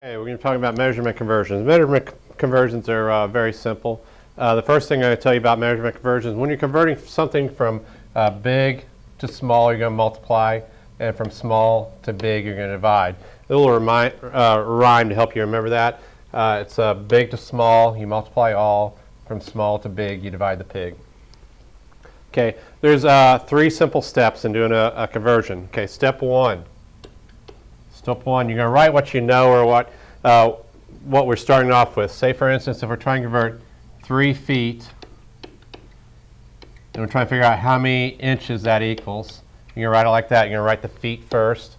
Okay, we're going to talk about measurement conversions. Measurement conversions are very simple. The first thing I'm going to tell you about measurement conversions, when you're converting something from big to small, you're going to multiply, and from small to big, you're going to divide. A little rhyme to help you remember that. It's big to small, you multiply all. From small to big, you divide the pig. Okay, there's three simple steps in doing a conversion. Okay, step one. Step one, you're going to write what you know or what we're starting off with. Say, for instance, if we're trying to convert 3 feet, and we're trying to figure out how many inches that equals, you're going to write it like that. You're going to write the feet first,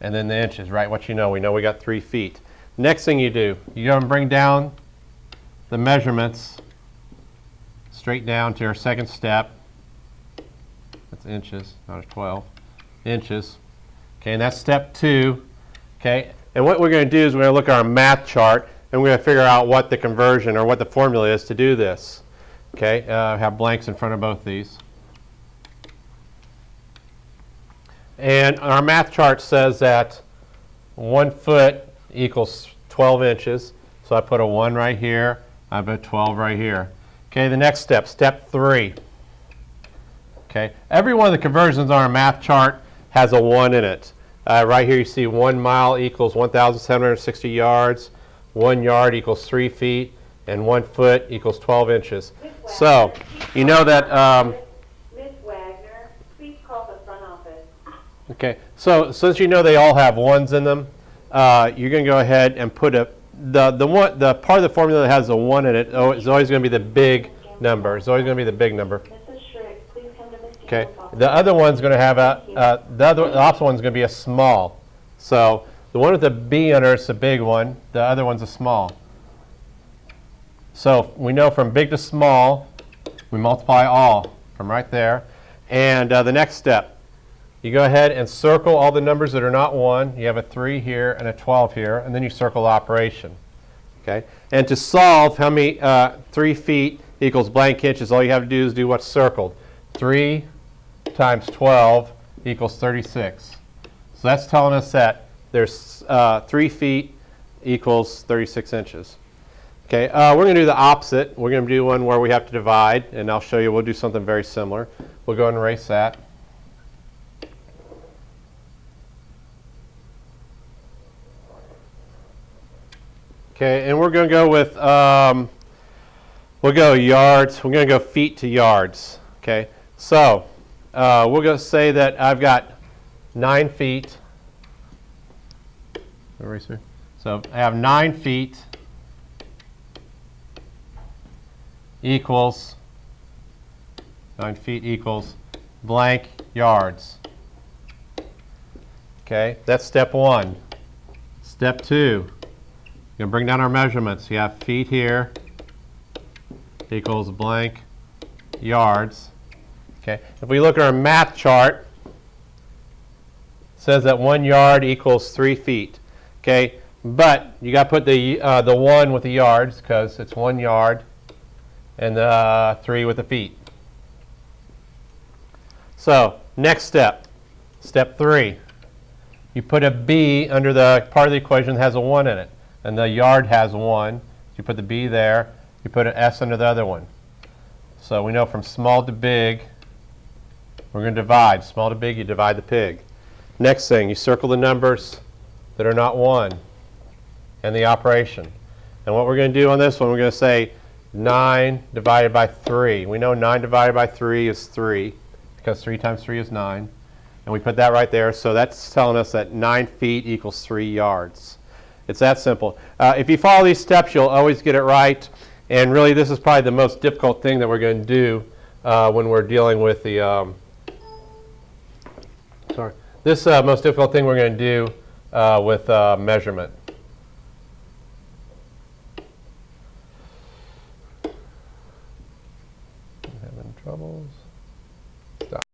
and then the inches. Write what you know. We know we got 3 feet. Next thing you do, you're going to bring down the measurements straight down to your second step. That's inches, not a 12. Inches. Okay, and that's step 2. Okay, and what we're going to do is we're going to look at our math chart and we're going to figure out what the conversion or what the formula is to do this. Okay, I have blanks in front of both these. And our math chart says that 1 foot equals 12 inches. So I put a 1 right here, I put 12 right here. Okay, the next step, step 3. Okay, every one of the conversions on our math chart has a 1 in it. Right here you see 1 mile equals 1,760 yards, 1 yard equals 3 feet, and 1 foot equals 12 inches. So you know that. Ms. Wagner, please call the front office. Okay, so since you know they all have 1s in them, you're going to go ahead and put the part of the formula that has a 1 in it is always going to be the big number. It's always going to be the big number. Okay, the other one's going to have the opposite one's going to be a small. So the one with the B under it's a big one. The other one's a small. So we know from big to small, we multiply all from right there. And the next step, you go ahead and circle all the numbers that are not 1. You have a 3 here and a 12 here, and then you circle the operation. Okay, and to solve how many 3 feet equals blank inches, all you have to do is do what's circled. 3 times 12 equals 36. So that's telling us that there's 3 feet equals 36 inches. Okay, we're going to do the opposite. We're going to do one where we have to divide, and I'll show you. We'll do something very similar. We'll go ahead and erase that. Okay, and we're going to go with, we'll go yards. We're going to go feet to yards. Okay, so we're going to say that I've got 9 feet. Eraser. So I have 9 feet equals 9 feet equals blank yards. Okay, that's step 1. Step 2, you're going to bring down our measurements. You have feet here equals blank yards. Okay, if we look at our math chart, it says that 1 yard equals 3 feet. Okay, but you got to put the 1 with the yards because it's 1 yard, and the 3 with the feet. So next step, step 3, you put a B under the part of the equation that has a 1 in it, and the yard has 1. You put the B there. You put an S under the other one. So we know from small to big, we're going to divide. Small to big, you divide the pig. Next thing, you circle the numbers that are not 1 and the operation. And what we're going to do on this one, we're going to say 9 divided by 3. We know 9 divided by 3 is 3 because 3 times 3 is 9. And we put that right there. So that's telling us that 9 feet equals 3 yards. It's that simple. If you follow these steps, you'll always get it right. And really, this is probably the most difficult thing that we're going to do when we're dealing with the most difficult thing we're going to do with measurement.